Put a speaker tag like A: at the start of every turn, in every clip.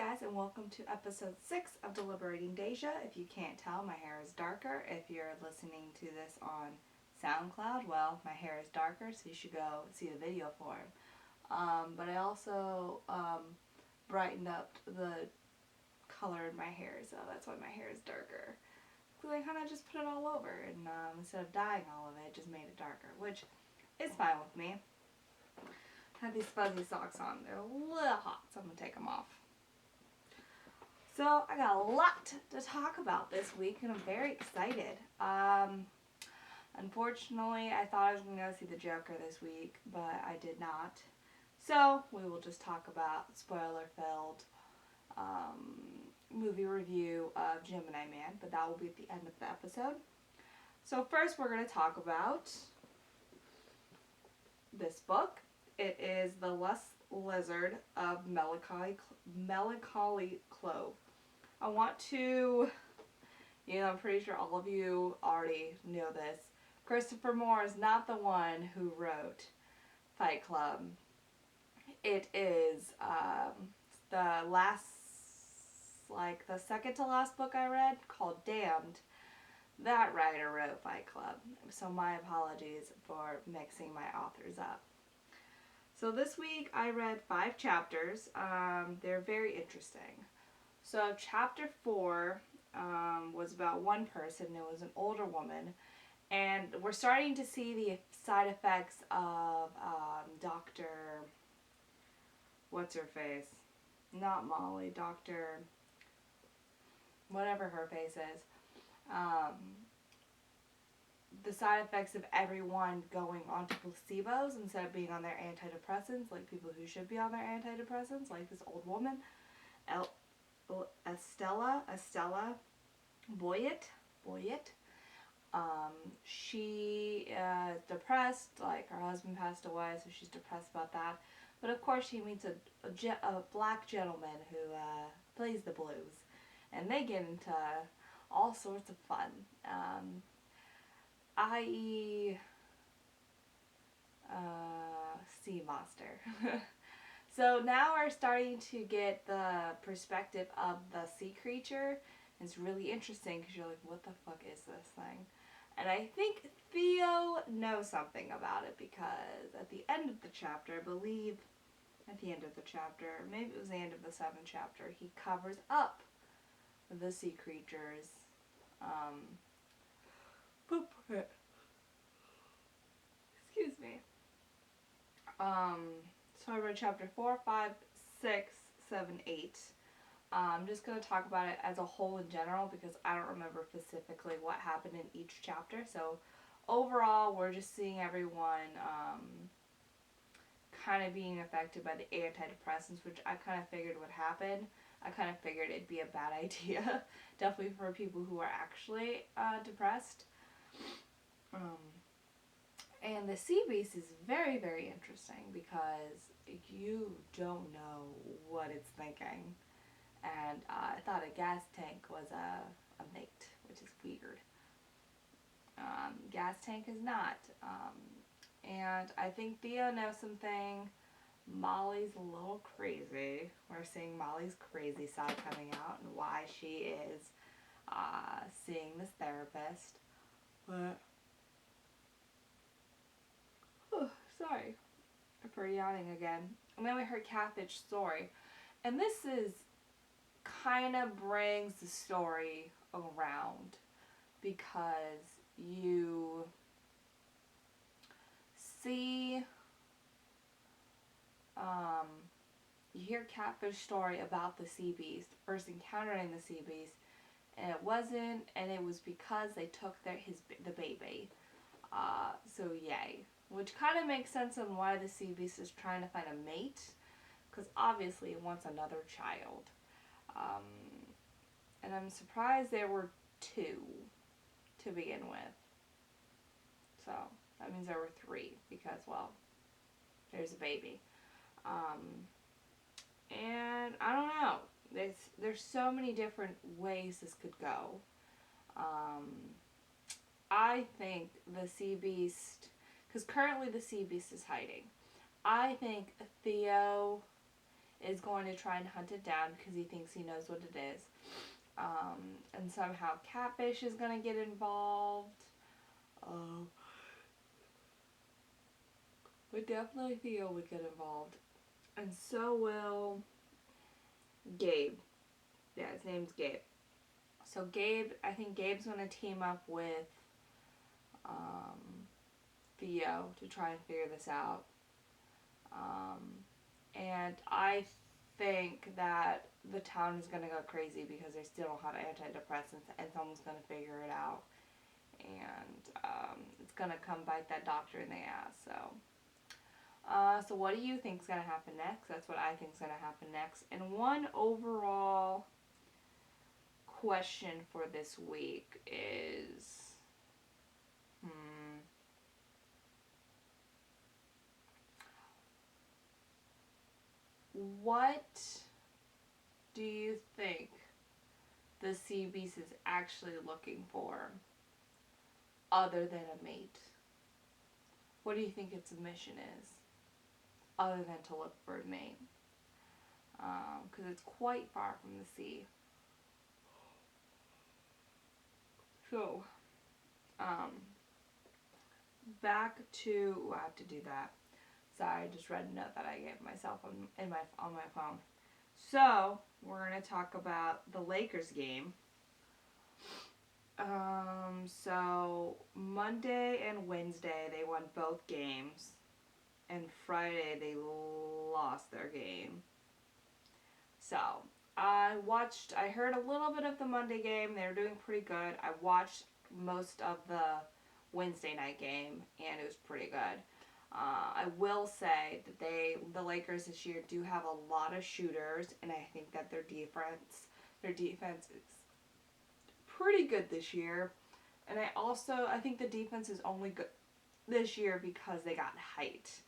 A: guys, and welcome to episode 6 of Deliberating Daisha. If you can't tell, my hair is darker. If you're listening to this on Soundcloud, well, my hair is darker, so you should go see the video for it. But I also brightened up the color in my hair, so that's why my hair is darker. So I kind of just put it all over, and instead of dyeing all of it, just made it darker, which is fine with me. I have these fuzzy socks on. They're a little hot, so I'm going to take them off. So I got a lot to talk about this week, and I'm very excited. Unfortunately, I thought I was going to go see the Joker this week, but I did not. So we will just talk about spoiler-filled movie review of Gemini Man, but that will be at the end of the episode. So first we're going to talk about this book. It is The Lust Lizard of Melancholy Cove. I want to, I'm pretty sure all of you already know this. Christopher Moore is not the one who wrote Fight Club. It is the second to last book I read, called Damned. That writer wrote Fight Club. So my apologies for mixing my authors up. So this week I read 5 chapters. They're very interesting. So chapter 4 was about one person. It was an older woman. And we're starting to see the side effects of Dr. What's-her-face? Not Molly. Dr. Whatever her face is. The side effects of everyone going onto placebos instead of being on their antidepressants, like people who should be on their antidepressants, like this old woman, Estella Boyett. She is depressed, like her husband passed away, so she's depressed about that. But of course she meets a black gentleman who plays the blues, and they get into all sorts of fun. I.e. sea monster. So now we're starting to get the perspective of the sea creature. It's really interesting because you're like, what the fuck is this thing? And I think Theo knows something about it because at the end of the chapter, I believe at the end of the chapter, maybe it was the end of the 7th chapter, he covers up the sea creatures. Excuse me. So I read chapter 4, 5, 6, 7, 8. I'm just going to talk about it as a whole in general because I don't remember specifically what happened in each chapter. So overall, we're just seeing everyone kind of being affected by the antidepressants, which I kind of figured would happen. I kind of figured it'd be a bad idea, definitely for people who are actually depressed. And the sea beast is very, very interesting because you don't know what it's thinking. And I thought a gas tank was a mate, which is weird. Gas tank is not. And I think Theo knows something. Molly's a little crazy. We're seeing Molly's crazy side coming out and why she is seeing this therapist. But sorry for yawning again. And then we heard Catfish's story. And this is kind of brings the story around because you see, you hear Catfish's story about the sea beast, first encountering the sea beast, and it was because they took the baby. So yay. Which kind of makes sense on why the sea beast is trying to find a mate, because obviously it wants another child. And I'm surprised there were 2 to begin with. So that means there were 3 because, well, there's a baby. And I don't know. There's so many different ways this could go. I think the sea beast, because currently the sea beast is hiding. I think Theo is going to try and hunt it down because he thinks he knows what it is. And somehow Catfish is going to get involved. But definitely Theo would get involved. And so will Gabe. Yeah, his name's Gabe. So Gabe, I think Gabe's going to team up with Theo to try and figure this out. And I think that the town is going to go crazy because they still don't have antidepressants and someone's going to figure it out. And it's going to come bite that doctor in the ass. So what do you think is going to happen next? That's what I think is going to happen next. And one overall question for this week is... What do you think the sea beast is actually looking for other than a mate? What do you think its mission is other than to look for a mate? Because it's quite far from the sea. So, back to... I have to do that. Sorry, I just read a note that I gave myself on my phone. So, we're going to talk about the Lakers game. So, Monday and Wednesday, they won both games. And Friday, they lost their game. So, I heard a little bit of the Monday game. They were doing pretty good. I watched most of the Wednesday night game, and it was pretty good. I will say that the Lakers this year do have a lot of shooters, and I think that their defense is pretty good this year. And I think the defense is only good this year because they got height.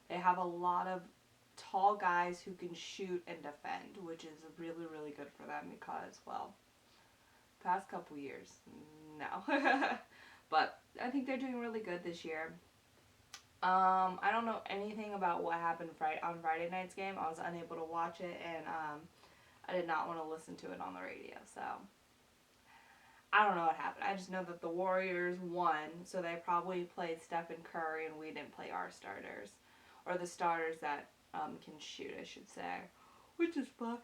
A: They have a lot of tall guys who can shoot and defend, which is really, really good for them because, well, past couple years, no. But I think they're doing really good this year. I don't know anything about what happened on Friday night's game. I was unable to watch it, and I did not want to listen to it on the radio, so I don't know what happened. I just know that the Warriors won, so they probably played Stephen Curry, and we didn't play our starters, or the starters that can shoot, I should say, which is fine.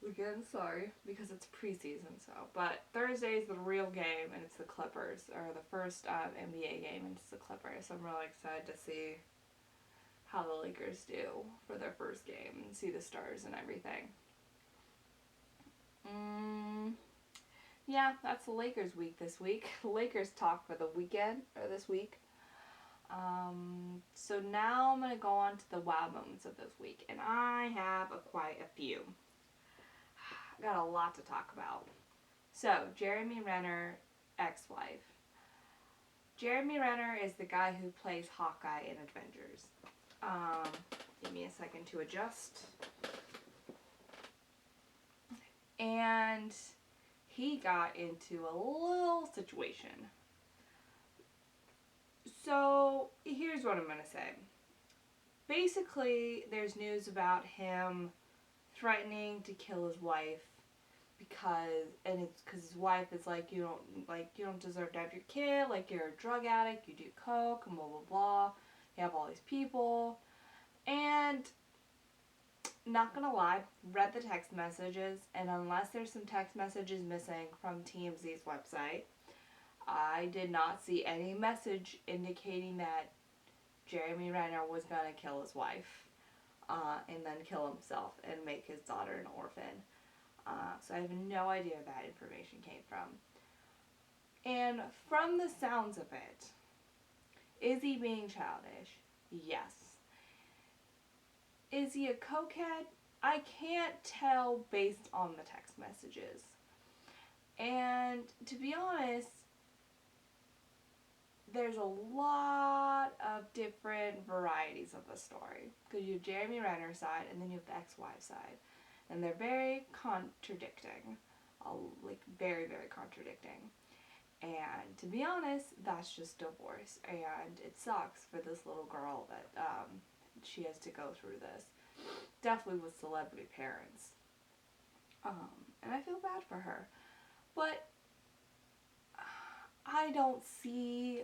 A: Again, sorry, because it's preseason, but Thursday is the real game, and it's the Clippers, or the first NBA game, and it's the Clippers, so I'm really excited to see how the Lakers do for their first game, and see the stars and everything. Yeah, that's the Lakers week this week. The Lakers talk for the weekend, or this week. So now I'm going to go on to the wow moments of this week, and I have quite a few. Got a lot to talk about. So, Jeremy Renner, ex-wife. Jeremy Renner is the guy who plays Hawkeye in Avengers. Give me a second to adjust. And he got into a little situation. So, here's what I'm going to say. Basically, there's news about him threatening to kill his wife because his wife is like, you don't deserve to have your kid, like, you're a drug addict, you do coke, and blah, blah, blah. You have all these people. And, not gonna lie, read the text messages, and unless there's some text messages missing from TMZ's website, I did not see any message indicating that Jeremy Renner was gonna kill his wife. And then kill himself and make his daughter an orphan. So I have no idea where that information came from. And from the sounds of it, is he being childish? Yes. Is he a cokehead? I can't tell based on the text messages. And to be honest, there's a lot of different varieties of the story. Because you have Jeremy Renner's side, and then you have the ex-wife's side. And they're very contradicting. Like, very, very contradicting. And to be honest, that's just divorce. And it sucks for this little girl that she has to go through this. Definitely with celebrity parents. And I feel bad for her. But I don't see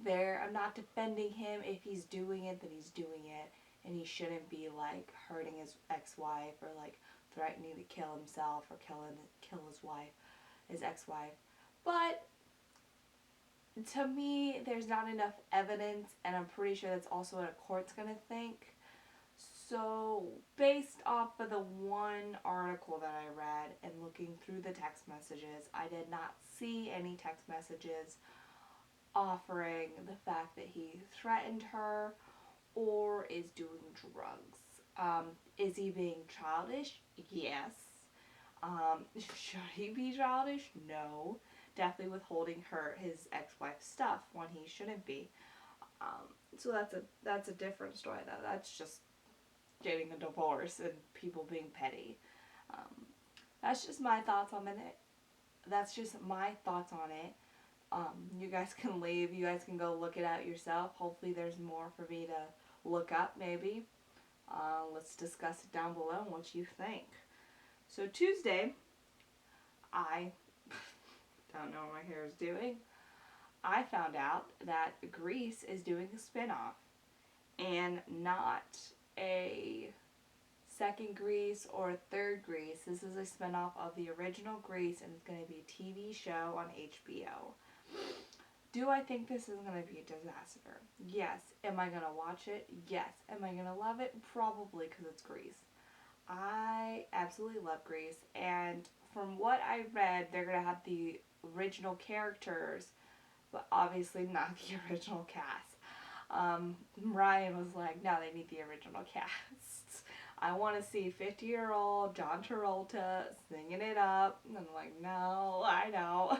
A: there, I'm not defending him. If he's doing it, then he's doing it. And he shouldn't be, like, hurting his ex-wife or, like, threatening to kill himself or kill his wife, his ex-wife. But to me, there's not enough evidence, and I'm pretty sure that's also what a court's going to think. So, based off of the one article that I read and looking through the text messages, I did not see any text messages offering the fact that he threatened her or is doing drugs. Is he being childish? Yes. Should he be childish? No. Definitely withholding his ex-wife's stuff when he shouldn't be. So that's a different story though. That's just getting a divorce and people being petty. That's just my thoughts on it. That's just my thoughts on it. You guys can leave. You guys can go look it out yourself. Hopefully there's more for me to look up maybe. Let's discuss it down below and what you think. So Tuesday, I don't know what my hair is doing. I found out that Grease is doing a spinoff. And not a second Grease or a third Grease. This is a spinoff of the original Grease, and it's going to be a TV show on HBO. Do I think this is going to be a disaster? Yes. Am I going to watch it? Yes. Am I going to love it? Probably, because it's Grease. I absolutely love Grease, and from what I read, they're going to have the original characters, but obviously not the original cast. Ryan was like, no, they need the original cast. I want to see 50-year-old John Travolta singing it up. And I'm like, no, I know.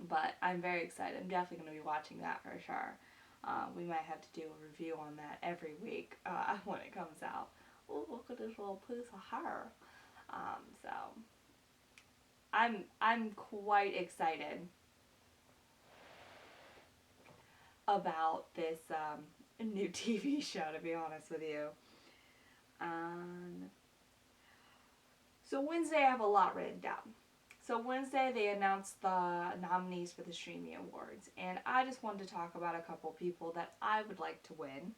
A: But I'm very excited. I'm definitely going to be watching that for sure. We might have to do a review on that every week when it comes out. Oh, look at this little piece of hair. So I'm quite excited about this new TV show, to be honest with you. So Wednesday I have a lot written down. So Wednesday they announced the nominees for the Streamy Awards, and I just wanted to talk about a couple people that I would like to win.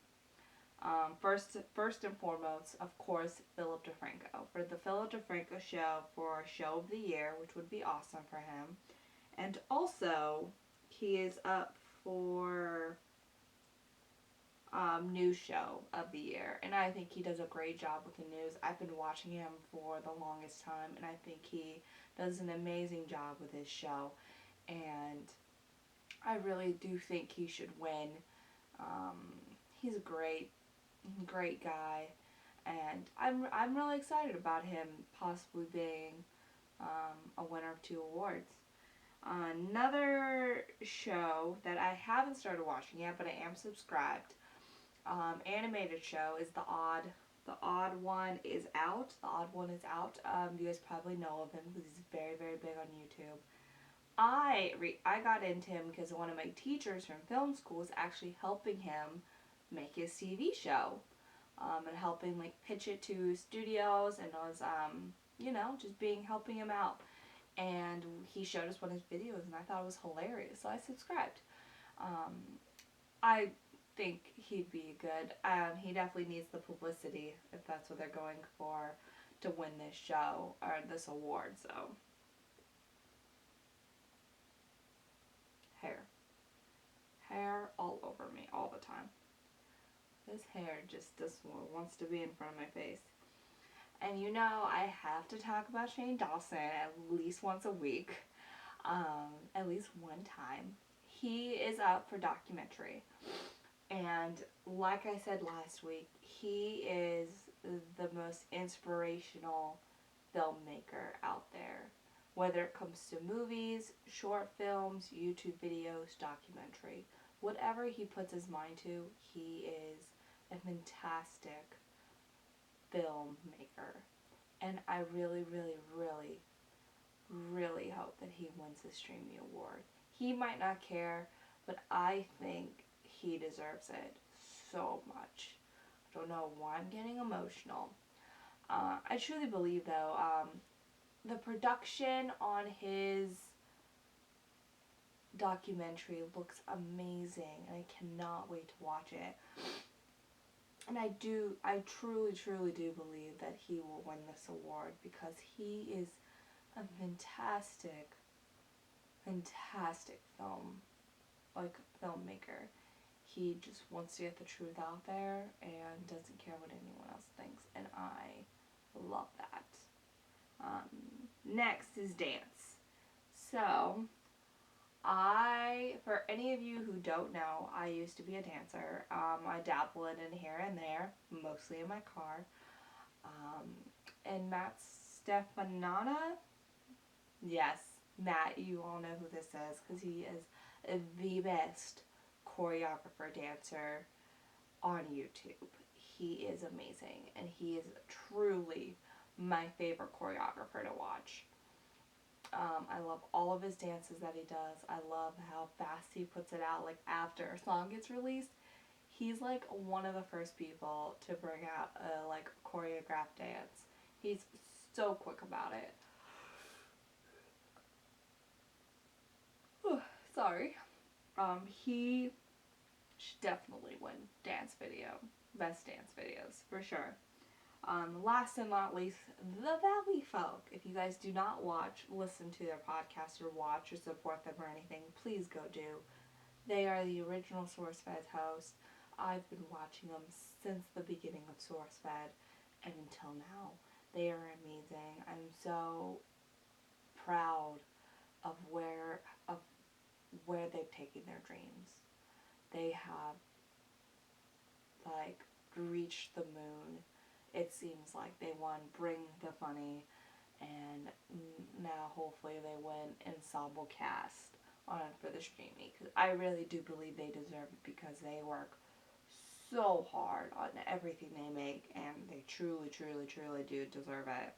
A: First and foremost, of course, Philip DeFranco. For the Philip DeFranco show for Show of the Year, which would be awesome for him. And also, he is up for news show of the year, and I think he does a great job with the news. I've been watching him for the longest time, and I think he does an amazing job with his show, and I really do think he should win. He's a great guy, and I'm really excited about him possibly being a winner of 2 awards. Another show that I haven't started watching yet, but I am subscribed, animated show is The Odd. The Odd One is out. The Odd One is out. You guys probably know of him because he's very, very big on YouTube. I got into him because one of my teachers from film school is actually helping him make his TV show, and helping like pitch it to studios, and was just helping him out. And he showed us one of his videos, and I thought it was hilarious, so I subscribed. I think he'd be good. He definitely needs the publicity, if that's what they're going for, to win this show, or this award, so. Hair all over me, all the time. This hair just wants to be in front of my face. And I have to talk about Shane Dawson at least once a week. At least one time. He is up for documentary. And like I said last week, he is the most inspirational filmmaker out there. Whether it comes to movies, short films, YouTube videos, documentary. Whatever he puts his mind to, he is a fantastic filmmaker. And I really, really, really, really hope that he wins the Streamy Award. He might not care, but I think he deserves it so much. I don't know why I'm getting emotional. I truly believe, though, the production on his documentary looks amazing, and I cannot wait to watch it. And I truly, truly do believe that he will win this award because he is a fantastic, fantastic filmmaker. He just wants to get the truth out there and doesn't care what anyone else thinks, and I love that. Next is dance. So, for any of you who don't know, I used to be a dancer. I dabble in it here and there, mostly in my car. And Matt Stefanana, yes, Matt, you all know who this is because he is the best choreographer dancer on YouTube. He is amazing, and he is truly my favorite choreographer to watch. I love all of his dances that he does. I love how fast he puts it out. Like, after a song gets released, he's like one of the first people to bring out a like choreographed dance. He's so quick about it. Sorry. He should definitely win best dance videos for sure. Last and not least, the Valley Folk. If you guys do not listen to their podcast or watch or support them or anything, please go do. They are the original SourceFed hosts. I've been watching them since the beginning of SourceFed and until now. They are amazing. I'm so proud of where they've taken their dreams. They have like reached the moon. It seems like they won Bring the Funny, and now hopefully they win Ensemble Cast for the Streamy, because I really do believe they deserve it because they work so hard on everything they make, and they truly, truly, truly do deserve it,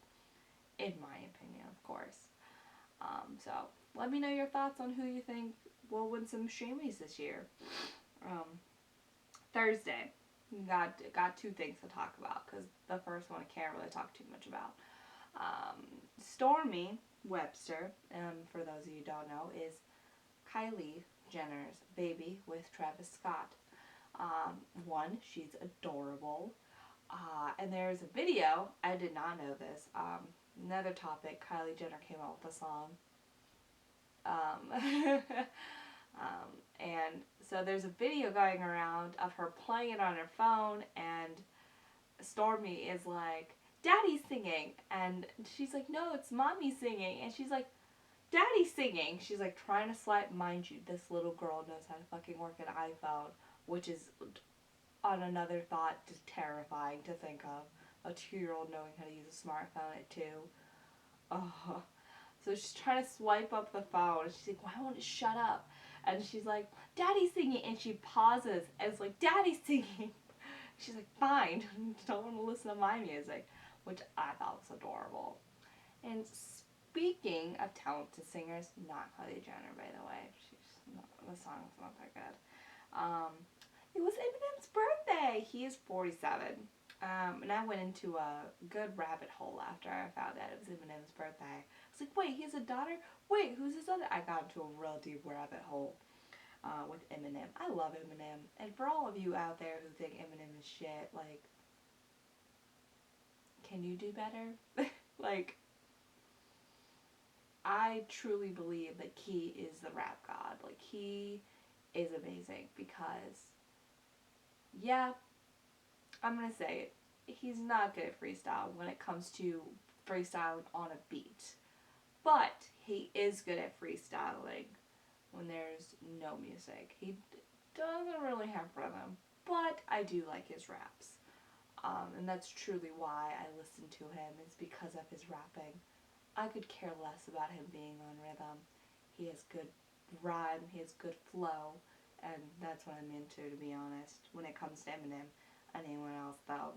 A: in my opinion, of course. So let me know your thoughts on who you think will win some Streamies this year. Thursday. Got two things to talk about because the first one I can't really talk too much about. Stormi Webster, for those of you who don't know, is Kylie Jenner's baby with Travis Scott. One, she's adorable. And there's a video, I did not know this, another topic, Kylie Jenner came out with a song. And so there's a video going around of her playing it on her phone, and Stormi is like, Daddy's singing, and she's like, no, it's Mommy singing, and she's like, Daddy's singing. She's like trying to swipe. Mind you, this little girl knows how to fucking work an iPhone, which is, on another thought, just terrifying to think of. A 2-year-old knowing how to use a smartphone at 2. Oh. So she's trying to swipe up the phone. She's like, why won't it shut up? And she's like, Daddy's singing. And she pauses and it's like, Daddy's singing. She's like, fine. Don't want to listen to my music. Which I thought was adorable. And speaking of talented singers, not Kylie Jenner, by the way. The song's not that good. It was Eminem's birthday. He is 47. And I went into a good rabbit hole after I found out it was Eminem's birthday. I was like, wait, he has a daughter? Wait, who's his other? I got into a real deep rabbit hole with Eminem. I love Eminem. And for all of you out there who think Eminem is shit, like, can you do better? Like, I truly believe that he is the rap god. Like, he is amazing because, yeah, I'm going to say it. He's not good at freestyle when it comes to freestyling on a beat. But he is good at freestyling when there's no music. He doesn't really have rhythm, but I do like his raps. And that's truly why I listen to him. It's because of his rapping. I could care less about him being on rhythm. He has good rhyme, he has good flow, and that's what I'm into, to be honest, when it comes to Eminem. Anyone else, though,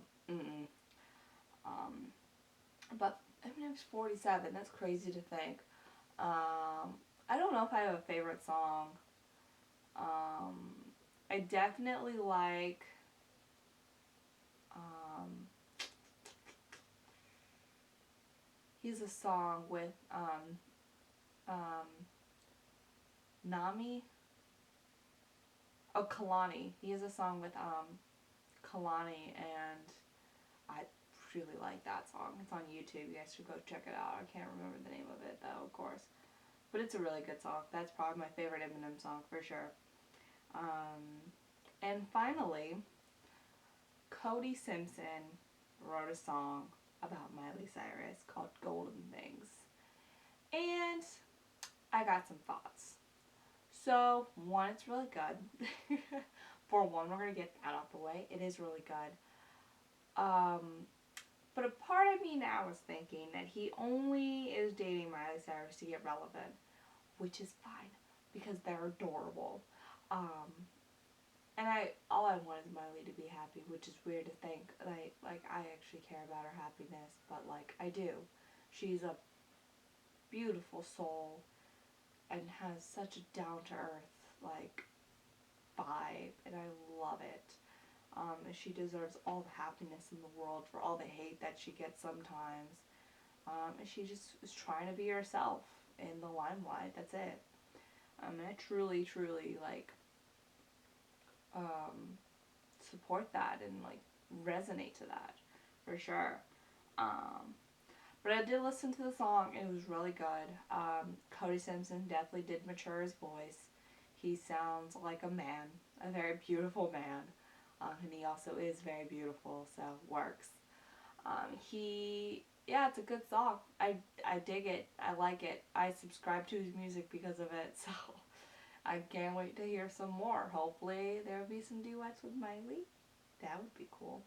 A: but Eminem's 47, that's crazy to think. I don't know if I have a favorite song. I definitely like, um, he's a song with, um, Nami, oh, Kalani. He has a song with, Kalani, and I really like that song. It's on YouTube. You guys should go check it out. I can't remember the name of it, though, of course. But it's a really good song. That's probably my favorite Eminem song, for sure. And finally, Cody Simpson wrote a song about Miley Cyrus called Golden Things. And I got some thoughts. So, one, it's really good. For one, we're going to get that out the way. It is really good. But a part of me now is thinking that he only is dating Miley Cyrus to get relevant, which is fine because they're adorable. And all I want is Miley to be happy, which is weird to think. Like I actually care about her happiness, but like I do. She's a beautiful soul and has such a down to earth like vibe, and I love it. And she deserves all the happiness in the world for all the hate that she gets sometimes. And she just is trying to be herself in the limelight. That's it. And I truly, truly like support that and like resonate to that for sure. But I did listen to the song. It was really good. Cody Simpson definitely did mature his voice. He sounds like a man, a very beautiful man. And he also is very beautiful, so works. Yeah, it's a good song. I dig it. I like it. I subscribe to his music because of it, so I can't wait to hear some more. Hopefully there will be some duets with Miley. That would be cool.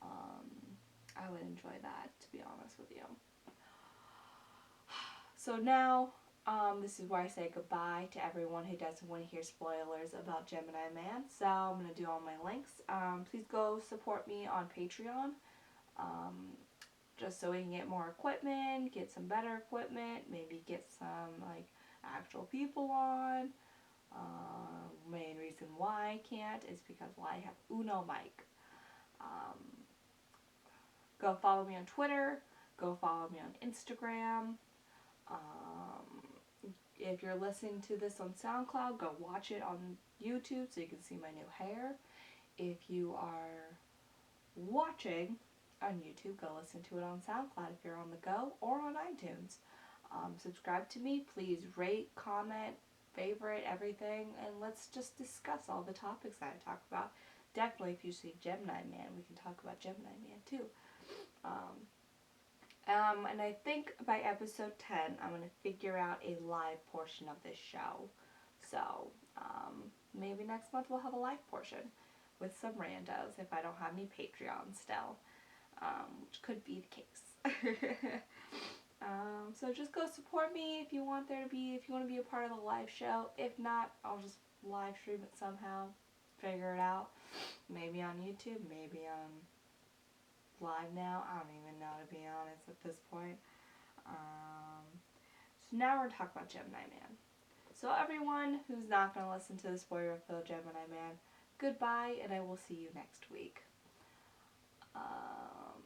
A: I would enjoy that, to be honest with you. So now, this is where I say goodbye to everyone who doesn't want to hear spoilers about Gemini Man. So I'm going to do all my links. Please go support me on Patreon. Just so we can get more equipment, get some better equipment, maybe get some like actual people on. Main reason why I can't is because I have Uno mic. Go follow me on Twitter. Go follow me on Instagram. If you're listening to this on SoundCloud, go watch it on YouTube so you can see my new hair. If you are watching on YouTube, go listen to it on SoundCloud if you're on the go, or on iTunes. Subscribe to me. Please rate, comment, favorite, everything, and let's just discuss all the topics that I talk about. Definitely, if you see Gemini Man, we can talk about Gemini Man too. And I think by episode 10, I'm going to figure out a live portion of this show. So, maybe next month we'll have a live portion with some randos if I don't have any Patreon still, which could be the case. So just go support me if you want to be a part of the live show. If not, I'll just live stream it somehow, figure it out. Maybe on YouTube, maybe on Live Now. I don't even know, to be honest, at this point. So now we're going to talk about Gemini Man. So everyone who's not going to listen to the spoiler-filled Gemini Man, goodbye, and I will see you next week.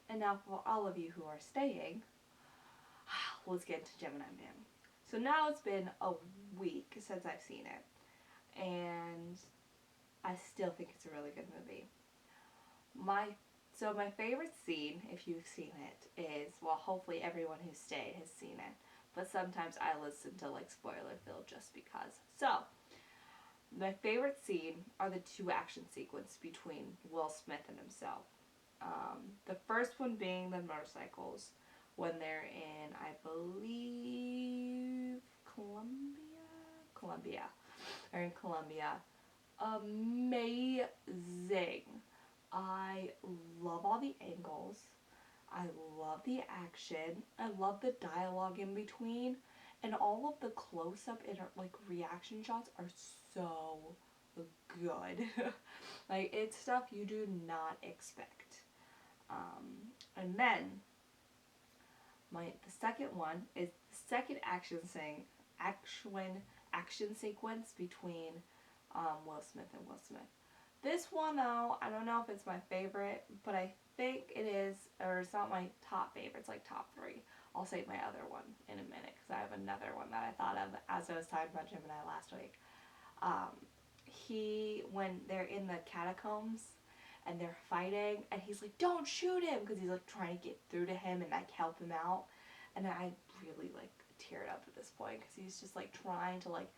A: And now for all of you who are staying, let's get into Gemini Man. So now it's been a week since I've seen it, and I still think it's a really good movie. My favorite scene, if you've seen it, is, well, hopefully everyone who stayed has seen it, but sometimes I listen to like spoiler-filled just because. So, my favorite scene are the two action sequences between Will Smith and himself. The first one being the motorcycles, when they're in, I believe, Colombia. They're in Colombia. Amazing. I love all the angles. I love the action. I love the dialogue in between. And all of the close-up like reaction shots are so good. Like, it's stuff you do not expect. And then the second one is the second action sequence between Will Smith and Will Smith. This one, though, I don't know if it's my favorite, but I think it is, or it's not my top favorite. It's like top 3. I'll save my other one in a minute because I have another one that I thought of as I was talking about Gemini last week. When they're in the catacombs and they're fighting, and he's like, don't shoot him, because he's like trying to get through to him and like help him out. And I really like teared up at this point because he's just like trying to like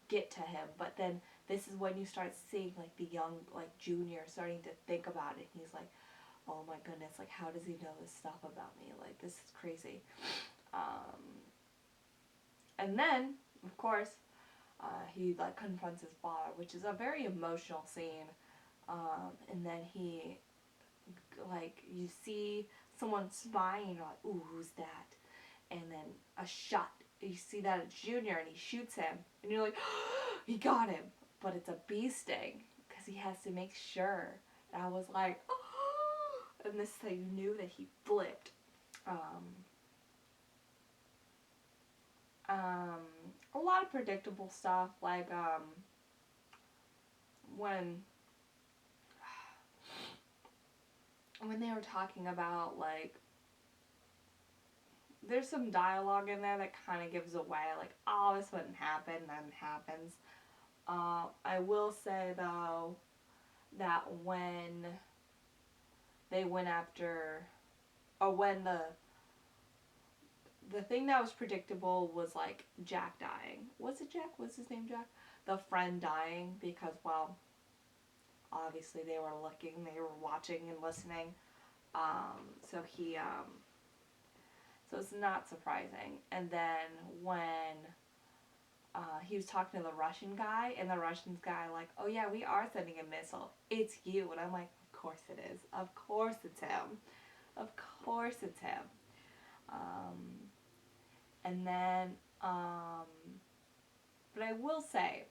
A: get to him, but then this is when you start seeing like the young like junior starting to think about it, and he's like, oh my goodness, like how does he know this stuff about me, like this is crazy. And then of course he like confronts his father, which is a very emotional scene. And then he, like, you see someone spying, and you're like, ooh, who's that? And then a shot, you see that it's Junior, and he shoots him, and you're like, oh, he got him, but it's a bee sting, because he has to make sure. And I was like, oh, and this is how you knew that he flipped. A lot of predictable stuff, like, when they were talking about, like, there's some dialogue in there that kind of gives away, like, oh, this wouldn't happen, then it happens. I will say, though, that when they went after, or when the thing that was predictable was, like, Jack dying. Was it Jack? Was his name Jack? The friend dying, because, well, obviously they were looking, they were watching and listening. So it's not surprising. And then when he was talking to the Russian guy, and the Russian guy like, oh yeah, we are sending a missile. It's you. And I'm like, of course it is. Of course it's him. Of course it's him. And then, but I will say,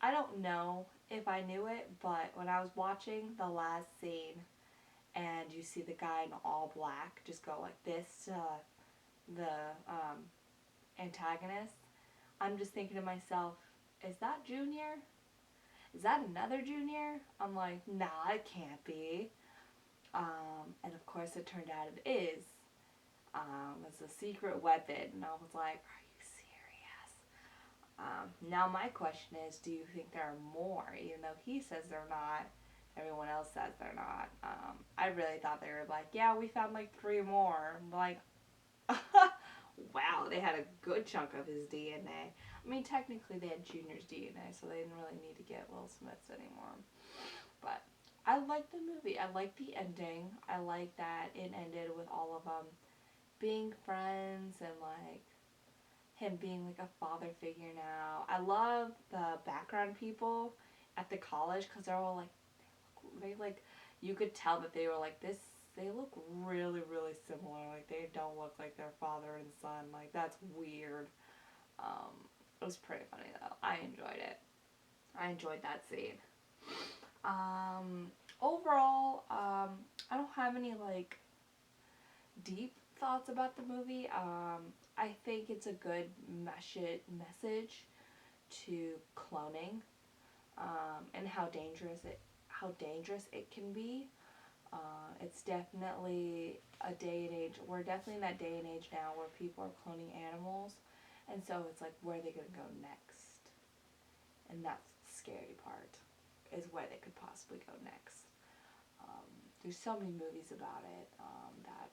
A: I don't know if I knew it, but when I was watching the last scene, and you see the guy in all black just go like this to the antagonist, I'm just thinking to myself, is that Junior? Is that another Junior? I'm like, nah, it can't be. And of course it turned out it is. It's a secret weapon, and I was like, are you serious? Now my question is, do you think there are more? Even though he says they're not, everyone else says they're not. I really thought they were like, yeah, we found like 3 more. I'm like, wow, they had a good chunk of his DNA. I mean, technically they had Junior's DNA, so they didn't really need to get Will Smith's anymore. But I liked the movie. I liked the ending. I liked that it ended with all of them being friends, and like him being like a father figure now. I love the background people at the college, because they're all like, they like, you could tell that they were like this. They look really, really similar. Like, they don't look like their father and son. Like, that's weird. It was pretty funny, though. I enjoyed it. I enjoyed that scene. Overall, I don't have any, like, deep thoughts about the movie. I think it's a good message to cloning, and how dangerous it can be. It's definitely a day and age. We're definitely in that day and age now where people are cloning animals, and so it's like, where are they going to go next? And that's the scary part, is where they could possibly go next. There's so many movies about it, that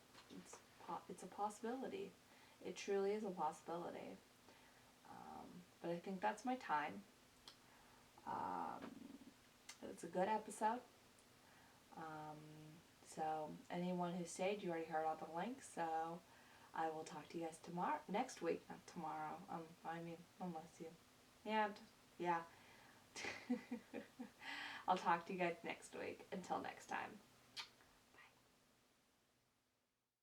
A: it's a possibility. It truly is a possibility. But I think that's my time. It's a good episode. So anyone who stayed, you already heard all the links. So I will talk to you guys next week, not tomorrow. I mean, unless you, yeah. I'll talk to you guys next week. Until next time.